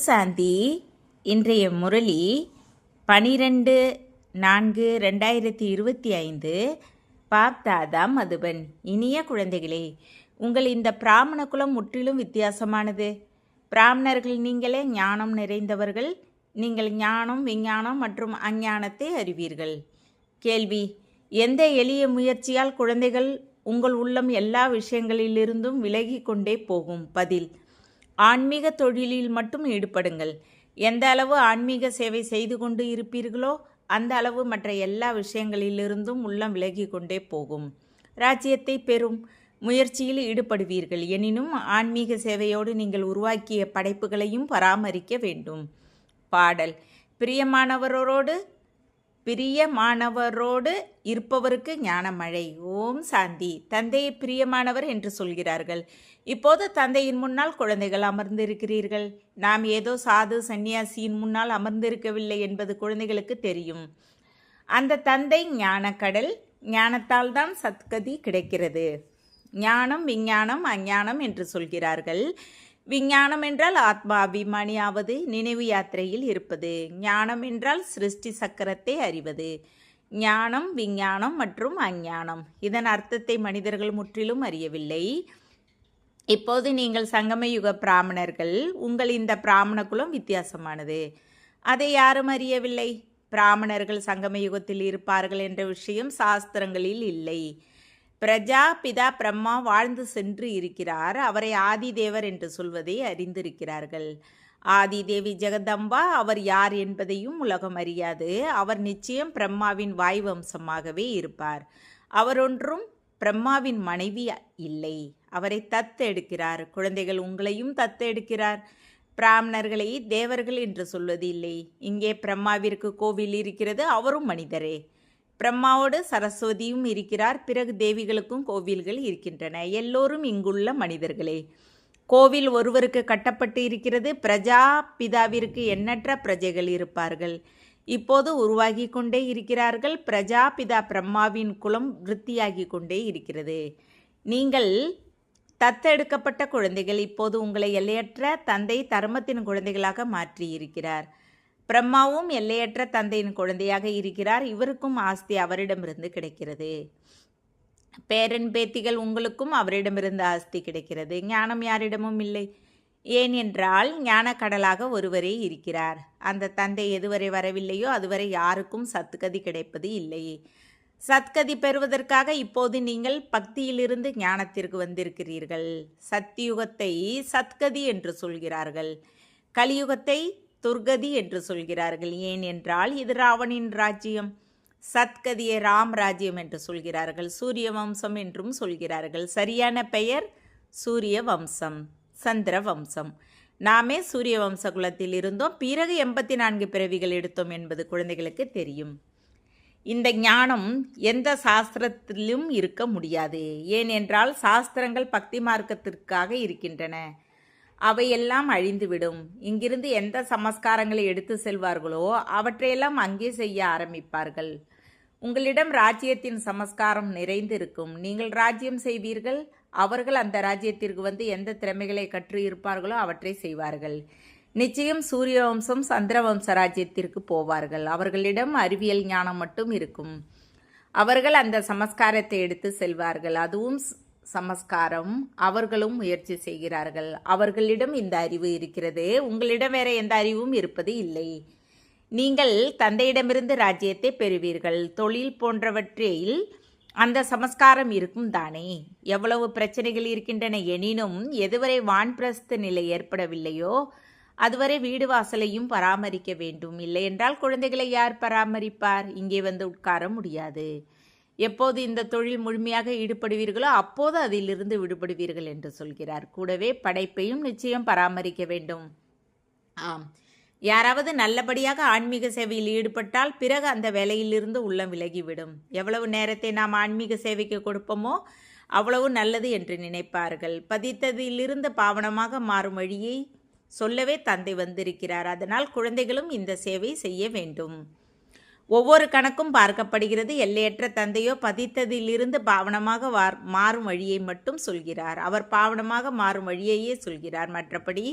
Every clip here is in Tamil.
சாந்தி. இன்றைய முரளி 12/4/2025. பாப்தாதா மதுபன். இனிய குழந்தைகளே, உங்கள் இந்த பிராமண குலம் முற்றிலும் வித்தியாசமானது. பிராமணர்கள் நீங்களே ஞானம் நிறைந்தவர்கள். நீங்கள் ஞானம், விஞ்ஞானம் மற்றும் அஞ்ஞானத்தை அறிவீர்கள். கேள்வி: எந்த எளிய முயற்சியால் குழந்தைகள் உங்கள் உள்ளம் எல்லா விஷயங்களிலிருந்தும் விலகி கொண்டே போகும்? பதில்: ஆன்மீக தொழிலில் மட்டும் ஈடுபடுங்கள். எந்த அளவு ஆன்மீக சேவை செய்து கொண்டு இருப்பீர்களோ அந்த அளவு மற்ற எல்லா விஷயங்களிலிருந்தும் உள்ளம் விலகி கொண்டே போகும். ராஜ்யத்தை பெறும் முயற்சியில் ஈடுபடுவீர்கள். எனினும் ஆன்மீக சேவையோடு நீங்கள் உருவாக்கிய படைப்புகளையும் பராமரிக்க வேண்டும். பாடல்: பிரியமானவரோடு இருப்பவருக்கு ஞானமழை. ஓம் சாந்தி. தந்தையை பிரியமானவர் என்று சொல்கிறார்கள். இப்போது தந்தையின் முன்னால் குழந்தைகள் அமர்ந்திருக்கிறீர்கள். நாம் ஏதோ சாது சந்நியாசியின் முன்னால் அமர்ந்திருக்கவில்லை என்பது குழந்தைகளுக்கு தெரியும். அந்த தந்தை ஞானக்கடல். ஞானத்தால் தான் சத்கதி கிடைக்கிறது. ஞானம், விஞ்ஞானம், அஞ்ஞானம் என்று சொல்கிறார்கள். விஞ்ஞானம் என்றால் ஆத்மா அபிமானியாவது, நினைவு யாத்திரையில் இருப்பது. ஞானம் என்றால் சிருஷ்டி சக்கரத்தை அறிவது. ஞானம், விஞ்ஞானம் மற்றும் அஞ்ஞானம், இதன் அர்த்தத்தை மனிதர்கள் முற்றிலும் அறியவில்லை. இப்போது நீங்கள் சங்கமயுக பிராமணர்கள். உங்கள் இந்த பிராமண குலம் வித்தியாசமானது. அதை யாரும் அறியவில்லை. பிராமணர்கள் சங்கமயுகத்தில் இருப்பார்கள் என்ற விஷயம் சாஸ்திரங்களில் இல்லை. பிரஜா பிதா பிரம்மா வாழ்ந்து சென்று இருக்கிறார். அவரை ஆதிதேவர் என்று சொல்வதை அறிந்திருக்கிறார்கள். ஆதிதேவி ஜெகதம்பா அவர் யார் என்பதையும் உலகம் அறியாது. அவர் நிச்சயம் பிரம்மாவின் வாய் வம்சமாகவே இருப்பார். அவர் ஒன்றும் பிரம்மாவின் மனைவி இல்லை. அவரை தத்து எடுக்கிறார். குழந்தைகள், உங்களையும் தத்து எடுக்கிறார். பிராமணர்களை தேவர்கள் என்று சொல்வது இல்லை. இங்கே பிரம்மாவிற்கு கோவில் இருக்கிறது. அவரும் மனிதரே. பிரம்மாவோடு சரஸ்வதியும் இருக்கிறார். பிறகு தேவிகளுக்கும் கோவில்கள் இருக்கின்றன. எல்லோரும் இங்குள்ள மனிதர்களே. கோவில் ஒருவருக்கு கட்டப்பட்டு இருக்கிறது. பிரஜா பிதாவிற்கு எண்ணற்ற பிரஜைகள் இருப்பார்கள். இப்போது உருவாகி கொண்டே இருக்கிறார்கள். பிரஜா பிதா பிரம்மாவின் குலம் விருத்தியாகி கொண்டே இருக்கிறது. நீங்கள் தத்தெடுக்கப்பட்ட குழந்தைகள். இப்போது உங்களை எல்லையற்ற தந்தை தர்மத்தின் குழந்தைகளாக மாற்றியிருக்கிறார். பிரம்மாவும் எல்லையற்ற தந்தையின் குழந்தையாக இருக்கிறார். இவருக்கும் ஆஸ்தி அவரிடமிருந்து கிடைக்கிறது. பேரன் பேத்திகள், உங்களுக்கும் அவரிடமிருந்து ஆஸ்தி கிடைக்கிறது. ஞானம் யாரிடமும் இல்லை. ஏன் என்றால் ஞான கடலாக ஒருவரே இருக்கிறார். அந்த தந்தை எதுவரை வரவில்லையோ அதுவரை யாருக்கும் சத்கதி கிடைப்பது இல்லை. சத்கதி பெறுவதற்காக இப்போது நீங்கள் பக்தியிலிருந்து ஞானத்திற்கு வந்திருக்கிறீர்கள். சத்தியுகத்தை சத்கதி என்று சொல்கிறார்கள். கலியுகத்தை துர்கதி என்று சொல்கிறார்கள். ஏன் என்றால் இது ராவணின் ராஜ்யம். சத்கதியை ராம் ராஜ்யம் என்று சொல்கிறார்கள். சூரிய வம்சம் என்றும் சொல்கிறார்கள். சரியான பெயர் சூரிய வம்சம், சந்திர வம்சம். நாமே சூரிய வம்ச குலத்தில் இருந்தோம். பிறகு 84 பிறவிகள் எடுத்தோம் என்பது குழந்தைகளுக்கு தெரியும். இந்த ஞானம் எந்த சாஸ்திரத்திலும் இருக்க முடியாது. ஏனென்றால் சாஸ்திரங்கள் பக்தி மார்க்கத்திற்காக இருக்கின்றன. அவையெல்லாம் அழிந்துவிடும். இங்கிருந்து எந்த சமஸ்காரங்களை எடுத்து செல்வார்களோ அவற்றையெல்லாம் அங்கே செய்ய ஆரம்பிப்பார்கள். உங்களிடம் ராஜ்யத்தின் சமஸ்காரம் நிறைந்து இருக்கும். நீங்கள் ராஜ்யம் செய்வீர்கள். அவர்கள் அந்த ராஜ்யத்திற்கு வந்து எந்த திறமைகளை கற்று இருப்பார்களோ அவற்றை செய்வார்கள். நிச்சயம் சூரிய வம்சம், சந்திர வம்ச ராஜ்யத்திற்கு போவார்கள். அவர்களிடம் அறிவியல் ஞானம் மட்டும் இருக்கும். அவர்கள் அந்த சமஸ்காரத்தை எடுத்து செல்வார்கள். அதுவும் சமஸ்காரம். அவர்களும் முயற்சி செய்கிறார்கள். அவர்களிடம் இந்த அறிவு இருக்கிறது. உங்களிடம் வேற எந்த அறிவும் இருப்பது இல்லை. நீங்கள் தந்தையிடமிருந்து ராஜ்யத்தை பெறுவீர்கள். தொழில் போன்றவற்றில் அந்த சமஸ்காரம் இருக்கும் தானே. எவ்வளவு பிரச்சனைகள் இருக்கின்றன. எனினும் எதுவரை வான்பிரஸ்த நிலை ஏற்படவில்லையோ அதுவரை வீடு வாசலையும் பராமரிக்க வேண்டும். இல்லை என்றால் குழந்தைகளை யார் பராமரிப்பார்? இங்கே வந்து உட்கார முடியாது. எப்போது இந்த தொழில் முழுமையாக ஈடுபடுவீர்களோ அப்போது அதிலிருந்து விடுபடுவீர்கள் என்று சொல்கிறார். கூடவே படைப்பையும் நிச்சயம் பராமரிக்க வேண்டும். ஆம், யாராவது நல்லபடியாக ஆன்மீக சேவையில் ஈடுபட்டால் பிறகு அந்த வேலையிலிருந்து உள்ளம் விலகிவிடும். எவ்வளவு நேரத்தை நாம் ஆன்மீக சேவைக்கு கொடுப்போமோ அவ்வளவு நல்லது என்று நினைப்பார்கள். பதித்ததிலிருந்து பாவனமாக மாறும் வழியை சொல்லவே தந்தை வந்திருக்கிறார். அதனால் குழந்தைகளும் இந்த சேவை செய்ய வேண்டும். ஒவ்வொரு கணக்கும் பார்க்கப்படுகிறது. எல்லையற்ற தந்தையோ பதித்ததிலிருந்து பாவனமாக மாறும் வழியை மட்டும் சொல்கிறார். அவர் பாவனமாக மாறும் வழியையே சொல்கிறார். மற்றபடி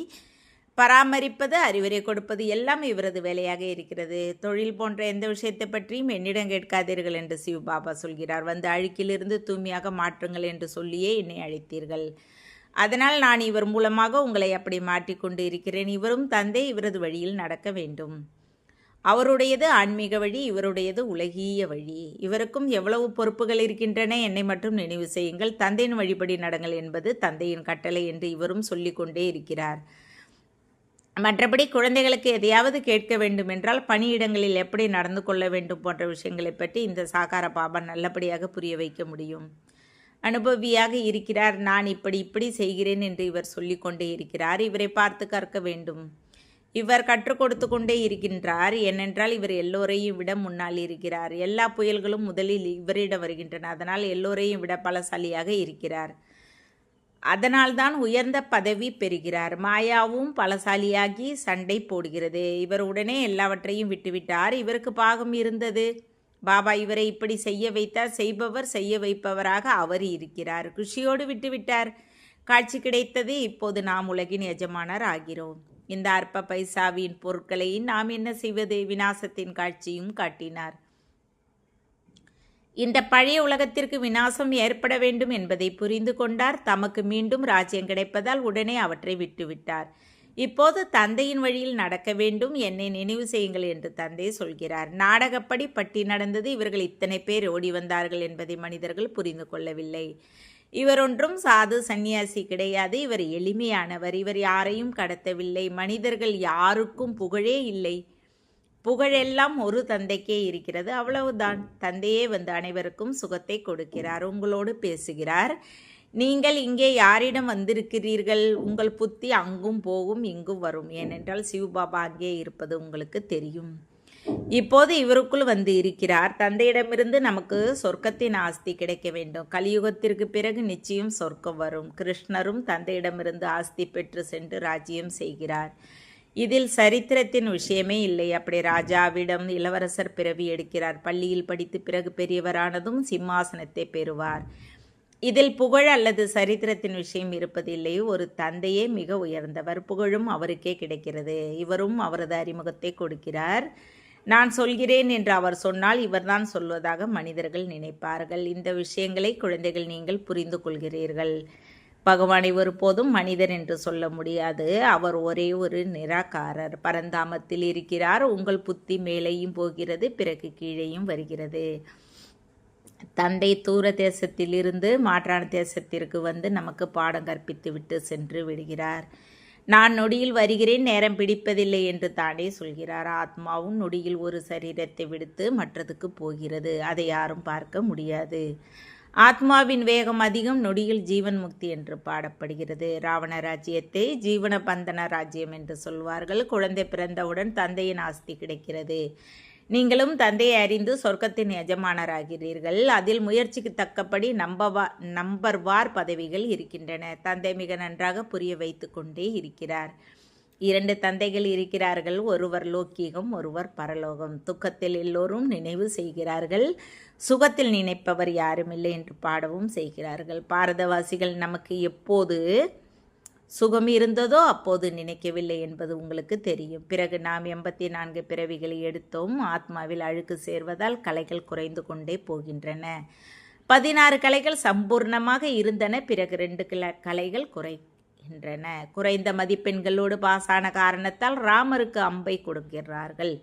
பராமரிப்பது, அறிவுரை கொடுப்பது எல்லாம் இவரது வேலையாக இருக்கிறது. தொழில் போன்ற எந்த விஷயத்தை பற்றியும் என்னிடம் கேட்காதீர்கள் என்று சிவபாபா சொல்கிறார். வந்து அழுக்கிலிருந்து தூய்மையாக மாற்றுங்கள் என்று சொல்லியே என்னை அழைத்தீர்கள். அதனால் நான் இவர் மூலமாக உங்களை அப்படி மாற்றிக்கொண்டு இருக்கிறேன். இவரும் தந்தை இவரது வழியில் நடக்க வேண்டும். அவருடையது ஆன்மீக வழி, இவருடையது உலகிய வழி. இவருக்கும் எவ்வளவு பொறுப்புகள் இருக்கின்றன, என்னை மட்டும் நினைவு செய்யுங்கள், தந்தையின் வழிபடி நடங்கள் என்பது தந்தையின் கட்டளை என்று இவரும் சொல்லிக்கொண்டே இருக்கிறார். மற்றபடி குழந்தைகளுக்கு எதையாவது கேட்க வேண்டுமென்றால் பணியிடங்களில் எப்படி நடந்து கொள்ள வேண்டும் போன்ற விஷயங்களை பற்றி இந்த சாகார பாபா நல்லபடியாக புரிய வைக்க முடியும். அனுபவியாக இருக்கிறார். நான் இப்படி செய்கிறேன் என்று இவர் சொல்லிக்கொண்டே இருக்கிறார். இவரை பார்த்து கற்க வேண்டும். இவர் கற்றுக் கொடுத்து கொண்டே இருக்கின்றார். ஏனென்றால் இவர் எல்லோரையும் விட முன்னால் இருக்கிறார். எல்லா புயல்களும் முதலில் இவரிடம் வருகின்றன. அதனால் எல்லோரையும் விட பலசாலியாக இருக்கிறார். அதனால்தான் உயர்ந்த பதவி பெறுகிறார். மாயாவும் பலசாலியாகி சண்டை போடுகிறது. இவர் உடனே எல்லாவற்றையும் விட்டுவிட்டார். இவருக்கு பாகம் இருந்தது. பாபா இவரை இப்படி செய்ய வைத்தார். செய்பவர் செய்ய வைப்பவராக அவர் இருக்கிறார். குஷியோடு விட்டுவிட்டார். காட்சி கிடைத்தது. இப்போது நாம் உலகின் எஜமானர் ஆகிறோம். இந்த அற்ப பைசாவின் பொருட்களை நாம் என்ன செய்வது? விநாசத்தின் காட்சியும் காட்டினார். இந்த பழைய உலகத்திற்கு விநாசம் ஏற்பட வேண்டும் என்பதை புரிந்து கொண்டார். தமக்கு மீண்டும் ராஜ்யம் கிடைப்பதால் உடனே அவற்றை விட்டுவிட்டார். இப்போது தந்தையின் வழியில் நடக்க வேண்டும். என்னை நினைவு செய்யுங்கள் என்று தந்தை சொல்கிறார். நாடகப்படி பட்டி நடந்தது. இவர்கள் இத்தனை பேர் ஓடி வந்தார்கள் என்பதை மனிதர்கள் புரிந்து கொள்ளவில்லை. இவர் ஒன்றும் சாது சந்நியாசி கிடையாது. இவர் எளிமையானவர். இவர் யாரையும் கடத்தவில்லை. மனிதர்கள் யாருக்கும் புகழே இல்லை. புகழெல்லாம் ஒரு தந்தைக்கே இருக்கிறது. அவ்வளவுதான். தந்தையே வந்து அனைவருக்கும் சுகத்தை கொடுக்கிறார். உங்களோடு பேசுகிறார். நீங்கள் இங்கே யாரிடம் வந்திருக்கிறீர்கள்? உங்கள் புத்தி அங்கும் போகும் இங்கும் வரும். ஏனென்றால் சிவபாபா அங்கே இருப்பது உங்களுக்கு தெரியும். இப்போது இவருக்குள் வந்து இருக்கிறார். தந்தையிடமிருந்து நமக்கு சொர்க்கத்தின் ஆஸ்தி கிடைக்க வேண்டும். கலியுகத்திற்கு பிறகு நிச்சயம் சொர்க்கம் வரும். கிருஷ்ணரும் தந்தையிடமிருந்து ஆஸ்தி பெற்று சென்று ராஜ்யம் செய்கிறார். இதில் சரித்திரத்தின் விஷயமே இல்லை. அப்படி ராஜாவிடம் இளவரசர் பிறவி எடுக்கிறார். பள்ளியில் படித்து பிறகு பெரியவரானதும் சிம்மாசனத்தை பெறுவார். இதில் புகழ் அல்லது சரித்திரத்தின் விஷயம் இருப்பதில்லை. ஒரு தந்தையே மிக உயர்ந்தவர். புகழும் அவருக்கே கிடைக்கிறது. இவரும் அவரது அறிமுகத்தை கொடுக்கிறார். நான் சொல்கிறேன் என்று அவர் சொன்னால் இவர்தான் சொல்வதாக மனிதர்கள் நினைப்பார்கள். இந்த விஷயங்களை குழந்தைகள் நீங்கள் புரிந்து கொள்கிறீர்கள். பகவானை ஒருபோதும் மனிதர் என்று சொல்ல முடியாது. அவர் ஒரே ஒரு நிராகாரர். பரந்தாமத்தில் இருக்கிறார். உங்கள் புத்தி மேலேயும் போகிறது, பிறகு கீழேயும் வருகிறது. தந்தை தூர தேசத்திலிருந்து மாற்றான தேசத்திற்கு வந்து நமக்கு பாடம் கற்பித்து விட்டு சென்று விடுகிறார். நான் நொடியில் வருகிறேன், நேரம் பிடிப்பதில்லை என்று தானே சொல்கிறார். ஆத்மாவும் நொடியில் ஒரு சரீரத்தை விடுத்து மற்றதுக்கு போகிறது. அதை யாரும் பார்க்க முடியாது. ஆத்மாவின் வேகம் அதிகம். நொடியில் ஜீவன் முக்தி என்று பாடப்படுகிறது. ராவண ராஜ்யத்தை ஜீவன பந்தன ராஜ்யம் என்று சொல்வார்கள். குழந்தை பிறந்தவுடன் தந்தையின் ஆஸ்தி கிடைக்கிறது. நீங்களும் தந்தையை அறிந்து சொர்க்கத்தின் எஜமானராகிறீர்கள். அதில் முயற்சிக்கு தக்கபடி நம்பர்வார் பதவிகள் இருக்கின்றன. தந்தை மிக நன்றாக புரிய வைத்து கொண்டே இருக்கிறார். 2 தந்தைகள் இருக்கிறார்கள். ஒருவர் லோக்கீகம், ஒருவர் பரலோகம். துக்கத்தில் எல்லோரும் நினைவு செய்கிறார்கள். சுகத்தில் நினைப்பவர் யாரும் இல்லை என்று பாடவும் செய்கிறார்கள். பாரதவாசிகள் நமக்கு எப்போது சுகம் இருந்ததோ அப்போது நினைக்கவில்லை என்பது உங்களுக்கு தெரியும். பிறகு நாம் 84 பிறவிகளை எடுத்தோம். ஆத்மாவில் அழுக்கு சேர்வதால் கலைகள் குறைந்து கொண்டே போகின்றன. 16 கலைகள் சம்பூர்ணமாக இருந்தன. பிறகு 2 கலைகள் குறைகின்றன. குறைந்த மதிப்பெண்களோடு பாசான காரணத்தால் ராமருக்கு அம்பை கொடுக்கிறார்கள்.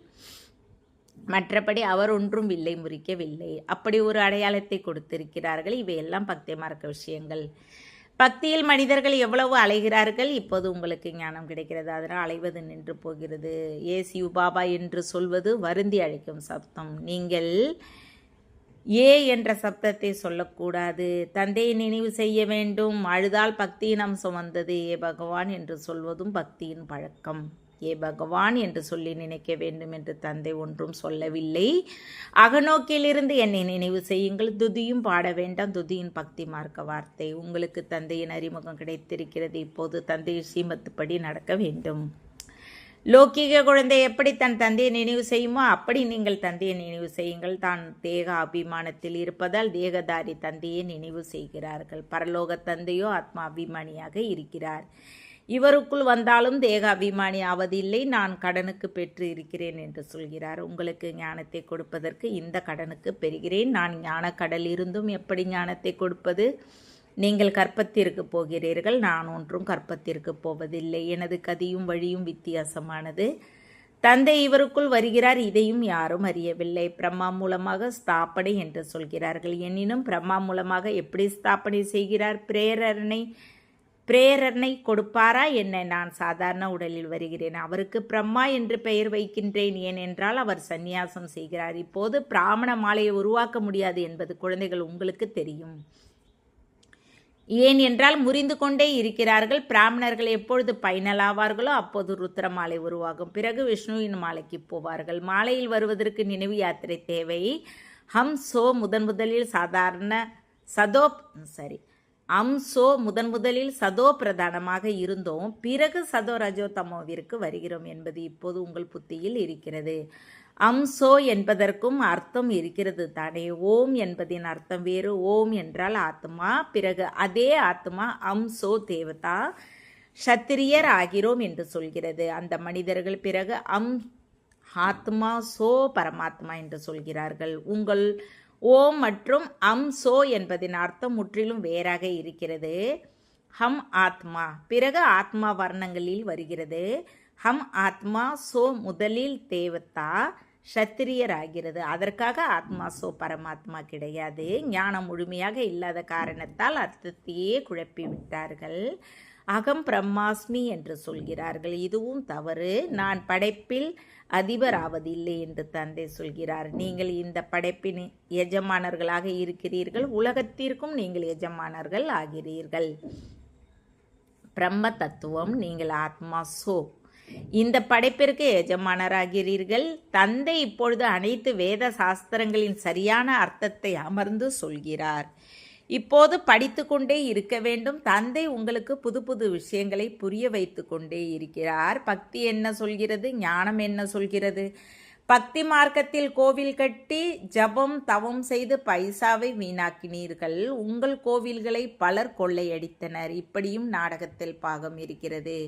மற்றபடி அவர் ஒன்றும் வில்லை முறிக்கவில்லை. அப்படி ஒரு அடையாளத்தை கொடுத்திருக்கிறார்கள். இவையெல்லாம் பக்தி மார்க்க விஷயங்கள். பக்தியில் மனிதர்கள் எவ்வளவு அலைகிறார்கள். இப்போது உங்களுக்கு ஞானம் கிடைக்கிறது. அதனால் அலைவது நின்று போகிறது. சிவ பாபா என்று சொல்வது வருந்தி அழைக்கும் சப்தம். நீங்கள் என்ற சப்தத்தை சொல்லக்கூடாது. தந்தையை நினைவு செய்ய வேண்டும். அழுதால் பக்தியின் அம்சம் வந்தது. பகவான் என்று சொல்வதும் பக்தியின் பழக்கம். பகவான் என்று சொல்லி நினைக்க வேண்டும் என்று தந்தை ஒன்றும் சொல்லவில்லை. அகநோக்கிலிருந்து என்னை நினைவு செய்யுங்கள். துதியும் பாட வேண்டாம். துதியின் பக்தி மார்க்க வார்த்தை. உங்களுக்கு தந்தையின் அறிமுகம் கிடைத்திருக்கிறது. இப்போது தந்தையின் சீமத்துப்படி நடக்க வேண்டும். லௌகீக குழந்தை எப்படி தன் தந்தையை நினைவு செய்யுமோ அப்படி நீங்கள் தந்தையை நினைவு செய்யுங்கள். தான் தேக அபிமானத்தில் இருப்பதால் தேகதாரி தந்தையை நினைவு செய்கிறார்கள். பரலோக தந்தையோ ஆத்மா அபிமானியாக இருக்கிறார். இவருக்குள் வந்தாலும் தேக அபிமானி ஆவதில்லை, நான் கடனுக்கு பெற்று இருக்கிறேன் என்று சொல்கிறார். உங்களுக்கு ஞானத்தை கொடுப்பதற்கு இந்த கடனுக்கு பெறுகிறேன். நான் ஞான கடல் இருந்தும் எப்படி ஞானத்தை கொடுப்பது? நீங்கள் கற்பத்திற்கு போகிறீர்கள், நான் ஒன்றும் கற்பத்திற்கு போவதில்லை. எனது கதியும் வழியும் வித்தியாசமானது. தந்தை இவருக்குள் வருகிறார், இதையும் யாரும் அறியவில்லை. பிரம்மா மூலமாக ஸ்தாபனை என்று சொல்கிறார்கள். எனினும் பிரம்மா மூலமாக எப்படி ஸ்தாபனை செய்கிறார்? பிரேரணை கொடுப்பாரா என்ன? நான் சாதாரண உடலில் வருகிறேன், அவருக்கு பிரம்மா என்று பெயர் வைக்கின்றேன். ஏனென்றால் அவர் சந்நியாசம் செய்கிறார். இப்போது பிராமண மாலையை உருவாக்க முடியாது என்பது குழந்தைகள் உங்களுக்கு தெரியும். ஏன் என்றால் முறிந்து கொண்டே இருக்கிறார்கள். பிராமணர்கள் எப்பொழுது பைனலாவார்களோ அப்போது ருத்ர மாலை உருவாகும். பிறகு விஷ்ணுவின் மாலைக்கு போவார்கள். மாலையில் வருவதற்கு நினைவு யாத்திரை தேவை. ஹம்சோ முதலில் சதோ பிரதானமாக இருந்தோம், பிறகு சதோ ரஜோ தமோவிற்கு வருகிறோம் என்பது இப்போது உங்கள் புத்தியில் இருக்கிறது. அம்சோ என்பதற்கும் அர்த்தம் இருக்கிறது தானே? ஓம் என்பதின் அர்த்தம் வேறு. ஓம் என்றால் ஆத்மா, பிறகு அதே ஆத்மா அம்சோ தேவதா சத்திரியர் ஆகிறோம் என்று சொல்கிறது. அந்த மனிதர்கள் பிறகு ஆத்மா சோ பரமாத்மா என்று சொல்கிறார்கள். உங்கள் ஓம் மற்றும் சோ என்பதின் அர்த்தம் முற்றிலும் வேறாக இருக்கிறது. ஹம் ஆத்மா பிறகு ஆத்மா வர்ணங்களில் வருகிறது. ஹம் ஆத்மா சோ முதலில் தேவதா சத்திரியர் ஆகிறது. அதற்காக ஆத்மா சோ பரமாத்மா கிடையாது. ஞானம் முழுமையாக இல்லாத காரணத்தால் அர்த்தத்தையே குழப்பிவிட்டார்கள். அகம் பிரம்மாஸ்மி என்று சொல்கிறார்கள். இதுவும் தவறு. நான் படைப்பில் அதிபர் ஆவதில்லை என்று தந்தை சொல்கிறார். நீங்கள் இந்த படைப்பின் எஜமானர்களாக இருக்கிறீர்கள், உலகத்திற்கும் நீங்கள் எஜமானர்கள் ஆகிறீர்கள். பிரம்ம தத்துவம், நீங்கள் ஆத்மா சோ இந்த படைப்பிற்கு எஜமானராகிறீர்கள். தந்தை இப்பொழுது அனைத்து வேத சாஸ்திரங்களின் சரியான அர்த்தத்தை அமர்ந்து சொல்கிறார். இப்போது படித்து கொண்டே இருக்க வேண்டும். தந்தை உங்களுக்கு புது புது விஷயங்களை புரிய வைத்து கொண்டே இருக்கிறார். பக்தி என்ன சொல்கிறது? ஞானம் என்ன சொல்கிறது? பக்தி மார்க்கத்தில் கோவில் கட்டி ஜபம் தவம் செய்து பைசாவை வீணாக்கினீர்கள். உங்கள் கோவில்களை பலர் கொள்ளையடித்தனர். இப்படியும் நாடகத்தில் பாகம் இருக்கிறது.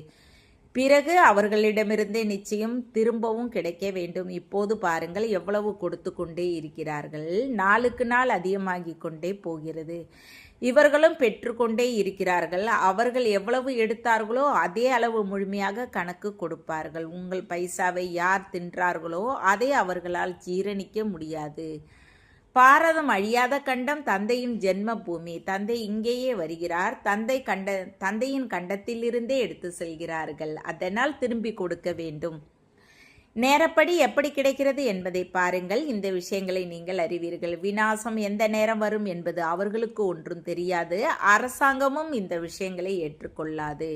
பிறகு அவர்களிடமிருந்தே நிச்சயம் திரும்பவும் கிடைக்க வேண்டும். இப்போது பாருங்கள், எவ்வளவு கொடுத்து கொண்டே இருக்கிறார்கள். நாளுக்கு நாள் அதிகமாகிக் கொண்டே போகிறது. இவர்களும் பெற்றுக்கொண்டே இருக்கிறார்கள். அவர்கள் எவ்வளவு எடுத்தார்களோ அதே அளவு முழுமையாக கணக்கு கொடுப்பார்கள். உங்கள் பைசாவை யார் தின்றார்களோ அதை அவர்களால் ஜீரணிக்க முடியாது. பாரதம் அழியாத கண்டம், தந்தையின் ஜென்ம பூமி. தந்தை இங்கேயே வருகிறார். தந்தையின் கண்டத்திலிருந்தே எடுத்து செல்கிறார்கள். அதனால் திரும்பி கொடுக்க வேண்டும். நேரப்படி எப்படி கிடைக்கிறது என்பதை பாருங்கள். இந்த விஷயங்களை நீங்கள் அறிவீர்கள். விநாசம் எந்த நேரம் வரும் என்பது அவர்களுக்கு ஒன்றும் தெரியாது. அரசாங்கமும் இந்த விஷயங்களை ஏற்றுக்கொள்ளாது.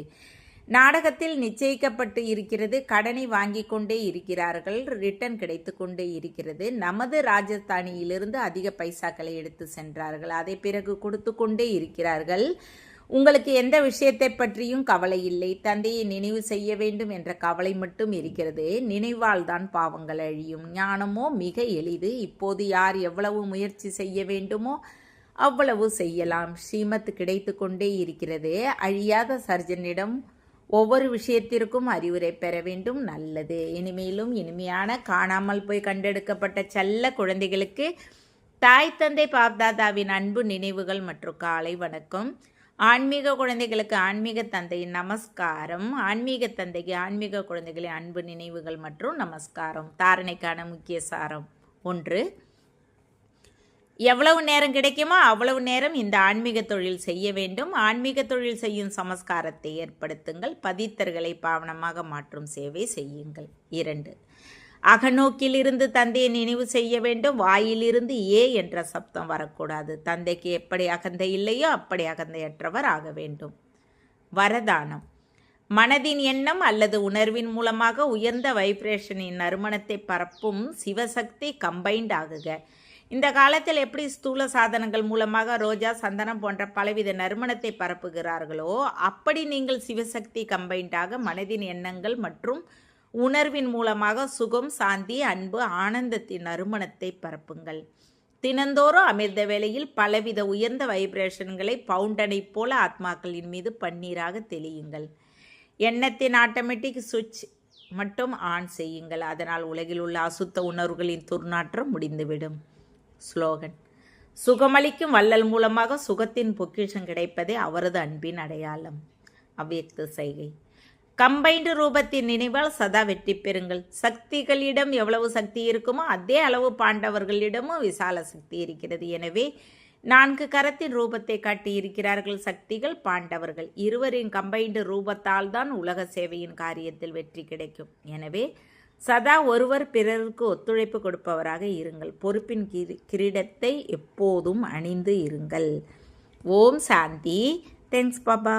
நாடகத்தில் நிச்சயிக்கப்பட்டு இருக்கிறது. கடனை வாங்கி கொண்டே இருக்கிறார்கள், ரிட்டர்ன் கிடைத்து கொண்டே இருக்கிறது. நமது ராஜஸ்தானியிலிருந்து அதிக பைசாக்களை எடுத்து சென்றார்கள், அதை பிறகு கொடுத்து கொண்டே இருக்கிறார்கள். உங்களுக்கு எந்த விஷயத்தை பற்றியும் கவலை இல்லை. தந்தையை நினைவு செய்ய வேண்டும் என்ற கவலை மட்டும் இருக்கிறது. நினைவால் தான் பாவங்கள் அழியும். ஞானமோ மிக எளிது. இப்போது யார் எவ்வளவு முயற்சி செய்ய வேண்டுமோ அவ்வளவு செய்யலாம். ஸ்ரீமத் கிடைத்து கொண்டே இருக்கிறது. அழியாத சர்ஜனிடம் ஒவ்வொரு விஷயத்திற்கும் அறிவுரை பெற வேண்டும். நல்லது. இனிமேலும் இனிமையான காணாமல் போய் கண்டெடுக்கப்பட்ட செல்ல குழந்தைகளுக்கு தாய் தந்தை பாப்தாதாவின் அன்பு நினைவுகள் மற்றும் காலை வணக்கம். ஆன்மீக குழந்தைகளுக்கு ஆன்மீக தந்தையின் நமஸ்காரம். ஆன்மீக தந்தைக்கு ஆன்மீக குழந்தைகளின் அன்பு நினைவுகள் மற்றும் நமஸ்காரம். தாரணைக்கான முக்கிய சாரம்: 1. எவ்வளவு நேரம் கிடைக்குமோ அவ்வளவு நேரம் இந்த ஆன்மீக தொழில் செய்ய வேண்டும். ஆன்மீக தொழில் செய்யும் சமஸ்காரத்தை ஏற்படுத்துங்கள். பதித்தர்களை பாவனமாக மாற்றும் சேவை செய்யுங்கள். 2. அகநோக்கிலிருந்து தந்தையை நினைவு செய்ய வேண்டும். வாயிலிருந்து ஏ என்ற சப்தம் வரக்கூடாது. தந்தைக்கு எப்படி அகந்தை இல்லையோ அப்படி அகந்தையற்றவர் ஆக வேண்டும். வரதானம்: மனதின் எண்ணம் அல்லது உணர்வின் மூலமாக உயர்ந்த வைப்ரேஷனின் நறுமணத்தை பரப்பும் சிவசக்தி கம்பைண்ட் ஆகுக. இந்த காலத்தில் எப்படி ஸ்தூல சாதனங்கள் மூலமாக ரோஜா, சந்தனம் போன்ற பலவித நறுமணத்தை பரப்புகிறார்களோ அப்படி நீங்கள் சிவசக்தி கம்பைண்டாக மனதின் எண்ணங்கள் மற்றும் உணர்வின் மூலமாக சுகம், சாந்தி, அன்பு, ஆனந்தத்தின் நறுமணத்தை பரப்புங்கள். தினந்தோறும் அமிர்த வேளையில் பலவித உயர்ந்த வைப்ரேஷன்களை பவுண்டனை போல ஆத்மாக்களின் மீது பன்னீராக தெளியுங்கள். எண்ணத்தின் ஆட்டோமேட்டிக் சுவிட்ச் மட்டும் ஆன் செய்யுங்கள். அதனால் உலகில் உள்ள அசுத்த உணர்வுகளின் துர்நாற்றம் முடிந்துவிடும். ஸ்லோகன்: சுகமளிக்கும் வள்ளல் மூலமாக சுகத்தின் பொக்கிஷம் கிடைப்பதே அவரது அன்பின் அடையாளம். அவ்வியக்த செய்கை: கம்பைன்டு ரூபத்தின் நினைவால் சதா வெற்றி பெறுங்கள். சக்திகளிடம் எவ்வளவு சக்தி இருக்குமோ அதே அளவு பாண்டவர்களிடமும் விசால சக்தி இருக்கிறது. எனவே 4 கரத்தின் ரூபத்தை காட்டியிருக்கிறார்கள் சக்திகள், பாண்டவர்கள். இருவரின் கம்பைன்டு ரூபத்தால் தான் உலக சேவையின் காரியத்தில் வெற்றி கிடைக்கும். எனவே சதா ஒருவர் பிறருக்கு ஒத்துழைப்பு கொடுப்பவராக இருங்கள். பொறுப்பின் கிரீடத்தை எப்போதும் அணிந்து இருங்கள். ஓம் சாந்தி. தேங்க்ஸ் பாபா.